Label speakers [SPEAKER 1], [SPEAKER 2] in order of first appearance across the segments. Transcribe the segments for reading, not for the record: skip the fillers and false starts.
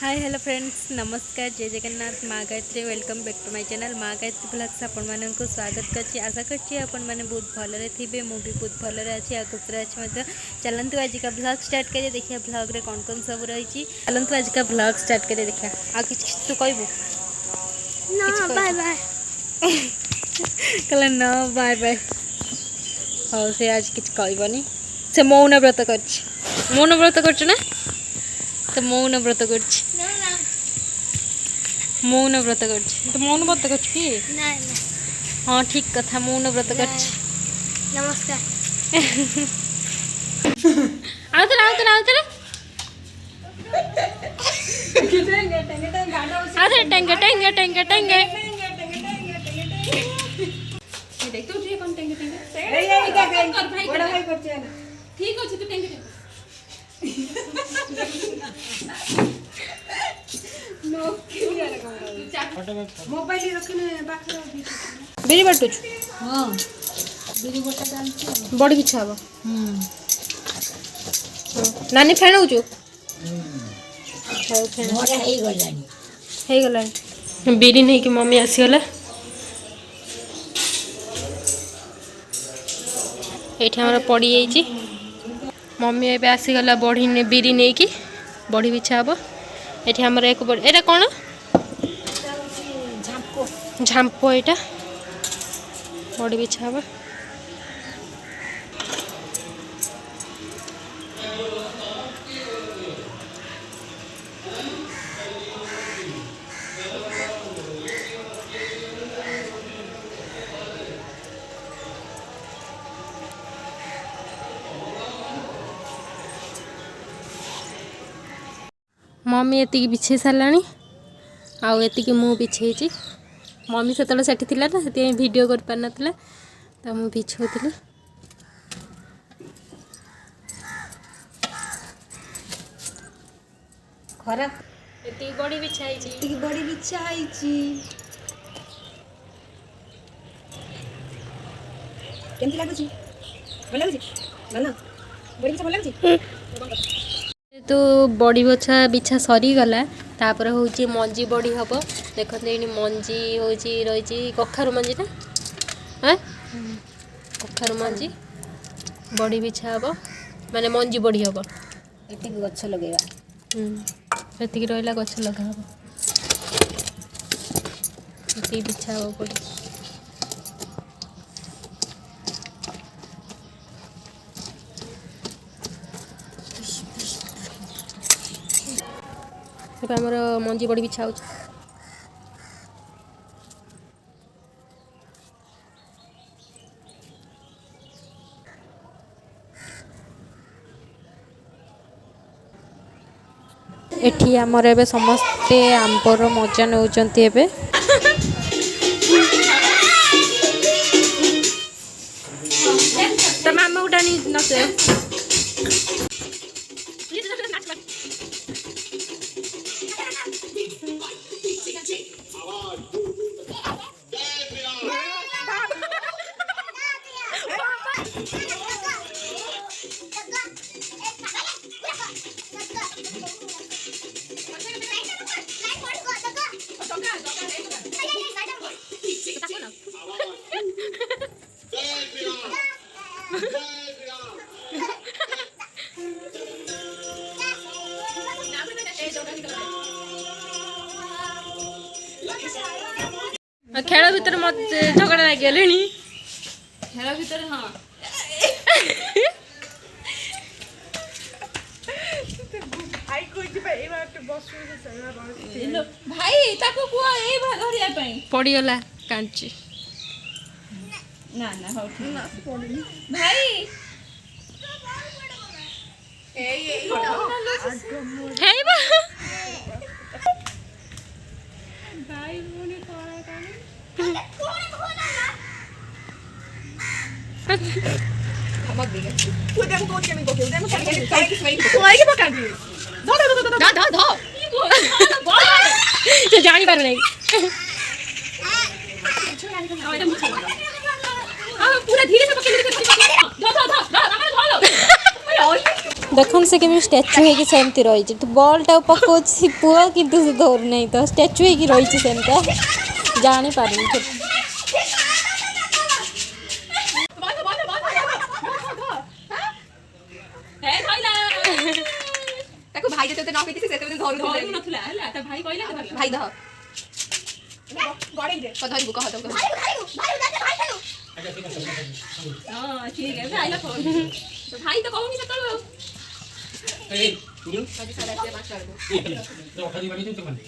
[SPEAKER 1] Hi hello friends नमस्कार जय जगन्नाथ माँ Gayatri welcome back to my channel Maa Gayatri blogs आपण मानक स्वागत करछि। आशा करछि आपण माने बहुत भलरे थिबे। मु भी बहुत भलरे अछि आ खुशरे अछि मध्य। चलंतु आज का ब्लॉग स्टार्ट करिए। देखिए ब्लॉग रे कौन कौन सब रही। चलंतु आज का ब्लॉग स्टार्ट करिए। देखिए आ किछ तू कहबो
[SPEAKER 2] ना बाय बाय
[SPEAKER 1] कहला ना बाय बाय। हां से आज किछ कहबनी से मौन व्रत करछि। मौन व्रत करछ ना तो मौन व्रत करछि। मौन व्रत करछि तो मौन व्रत करछि कि
[SPEAKER 2] ना ना
[SPEAKER 1] हाँ ठीक कथा मौन व्रत करछि।
[SPEAKER 2] नमस्कार
[SPEAKER 1] आउतरे आउतरे आउतरे आउतरे टेंगे टेंगे टेंगे टेंगे देख तू ठीक कौन टेंगे टेंगे ए कर भाई बड़ा भाई करछ ठीक अछि तू टेंगे नो क्यों मोबाइल रखने बाखरा बिरी बाटुछ। हां बिरी बटा डालछ बड़ी बिछा हबो। नानी फेणौछु मोरा हे गलानी बिरी नहीं कि मम्मी आसीगला एठी हमरा पड़ी जाइछि। मम्मी एबे आसीगला बड़ी ने बिरी नहीं कि बड़ी बिछा हबो। एठी हमरा एक बड़ी एटा कोन झांपो एटा बड़ी बिछा हबो। मम्मी एति बिछे साराणी आउ एति मु बिछे। मम्मी से सेठी थिला ना से वीडियो कर पार नथिला तो मु बिछौतली।
[SPEAKER 2] खरा
[SPEAKER 1] एति बड़ी बिछाई छी
[SPEAKER 2] बड़ी बिछाई छी केमती लागु छी भल लागु छी ना बड़ी बिछा भल लागु छी
[SPEAKER 1] तो बड़ी बछा बिछा सरी गला तापर होची मंजी बड़ी हबो। देखते ये मंजी होची रही कखारु मंजी ना हाँ कखारु मंजी बड़ी बिछा हबो माने मंजी बड़ी हबो।
[SPEAKER 2] एति गछ लगेबा
[SPEAKER 1] एति रहला गछ लगा हबो एति बिछा हबो बड़ी। हमर मंजी बड़ी बिछा होची। एठी हमर एबे समस्ते आंबर मजा नउचंती एबे त मामा उडानी नसे खेल भीतर मत झगड़ा लगे खेल भीतर हाँ
[SPEAKER 3] भाई ताको कुआ ए धरिया पई
[SPEAKER 1] पड़ीगला कांची
[SPEAKER 3] ना ना हो ठीक ना पड़ी भाई ए
[SPEAKER 1] हेबा
[SPEAKER 3] भाई मुनी कोरा कानी हम बिगा उदम को के में को उदम काय के पका दी धो
[SPEAKER 1] से जानी पार नहीं
[SPEAKER 3] पूरा धीरे से पकड़ धो धो धो धो लो
[SPEAKER 1] देखन से केमी स्टैचू है कि सेमती रही तो बॉलटा पकाउछि पुआ किंतु से धर नहीं तो स्टैचू है कि रही सेमता जानी पारनी
[SPEAKER 3] ताको भाई जते न कहिति से सेते धरु नथुला हला त भाई कहला भाई दह गड़े दे क धरिबु कह त भाई हां ठीक है भाई ला फोन तो भाई तो कहूनी से तळ ए तुरु आज सारा से मास्टर तो खाली वाली तो बंदे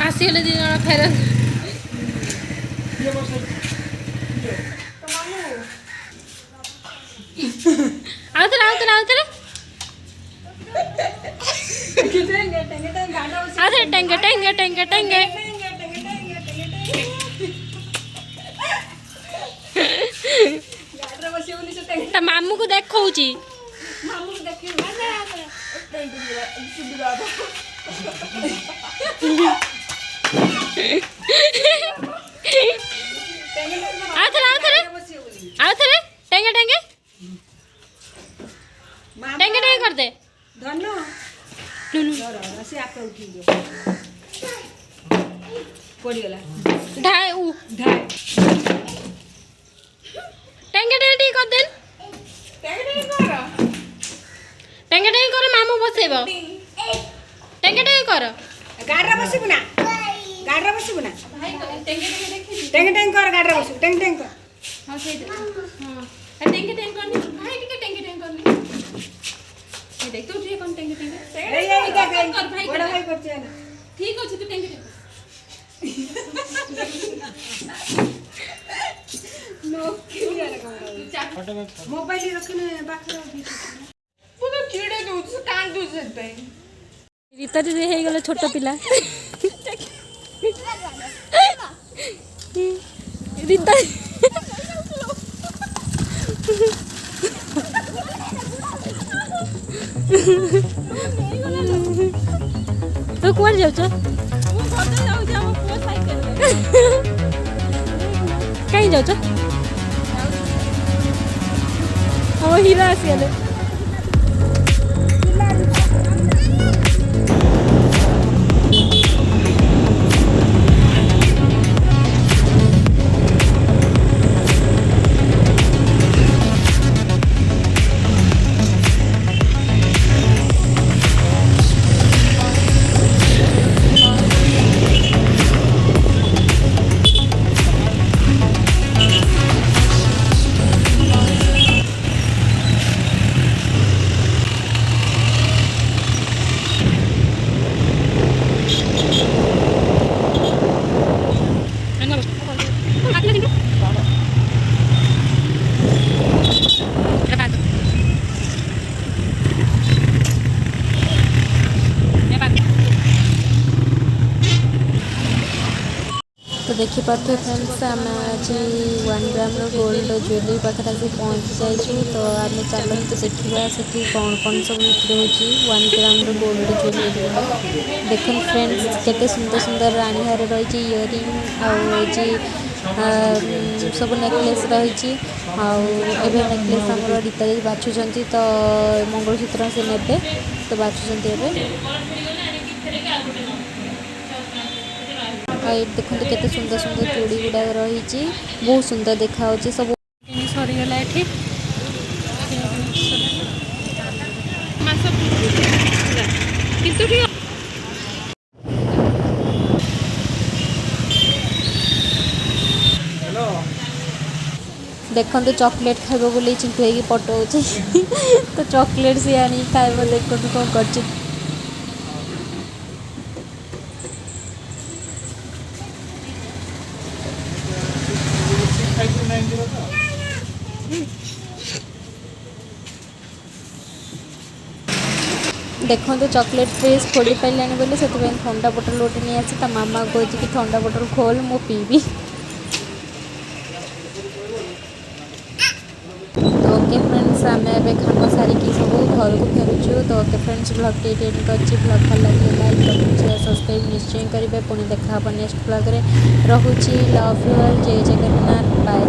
[SPEAKER 1] आसी ले दिन फेर आउतरे टेंगे मामू को देखौची आउथरे टेंगे कर दे
[SPEAKER 2] धन्नो
[SPEAKER 1] लुलु
[SPEAKER 2] से आप उठी गयो पड़ी गला
[SPEAKER 1] ढाई टेंगे कर देन टेंगे कर मामू बसेब टेंगे कर
[SPEAKER 2] गाडरा बसिबु ना
[SPEAKER 3] भाई टेंगे
[SPEAKER 2] टेंग कर गाडरा बसिबु टेंग कर
[SPEAKER 3] हां से हां टेंगे करनी भाई टेंगे करनी ये देख तू ठीक कौन टेंगे
[SPEAKER 2] ए क्या कर भाई बड़ा भाई करछ ना
[SPEAKER 3] ठीक अछि तू टेंगे नो क्लियर
[SPEAKER 2] मोबाइल रखने बाखरा
[SPEAKER 3] तू तो चिड़े दूध से कान दूध से
[SPEAKER 1] रीता दीदी हे गला छोटा पिला रीता तो कौन जाऊ छ कहीं जाऊ छ ओ हीरा आसिले तो देखी पार्थे फ्रेंड्स आम आज 1 ग्राम गोल्ड ज्वेलरी पाखे आसी पहुँची जाइए तो आम चलते देखा से कौन कौन सब बिक्री होची 1 ग्राम गोल्ड ज्वेलरी देख फ्रेंड्स केते सुंदर सुंदर रानी हार रही इयरिंग आउे सब नेकलेस रही आवे नेकलेस आम रीता जी बाछुंट तो मंगलसूत्र से ने तो बाछुंट देखते केते सुंदर सुंदर चूड़ी गुड़ा रही बहुत सुंदर देखा सब सरीगला ये देखते चॉकलेट खाइब बोली चिंटू होगी पटाऊँ तो चॉकलेट सी आनी खाइब देखते कौन कर देखो तो चॉकलेट फ्रीज खोली पारानी बोले से ठंडा बोतल गोटे नहीं आसी मामा कहे कि ठंडा बोतल खोल मु पीबी तो ओके फ्रेंड्स आम ए खाना सारिकी सब घर को फेरुचु तो okay friends blog T and कर ब्लॉग भल लगे लाइक कमेंट शेयर सब्सक्राइब निश्चय करेंगे पुणी देखा नेक्स्ट ब्लॉग रे रहुची लव यू ऑल जय जगन्नाथ बाय।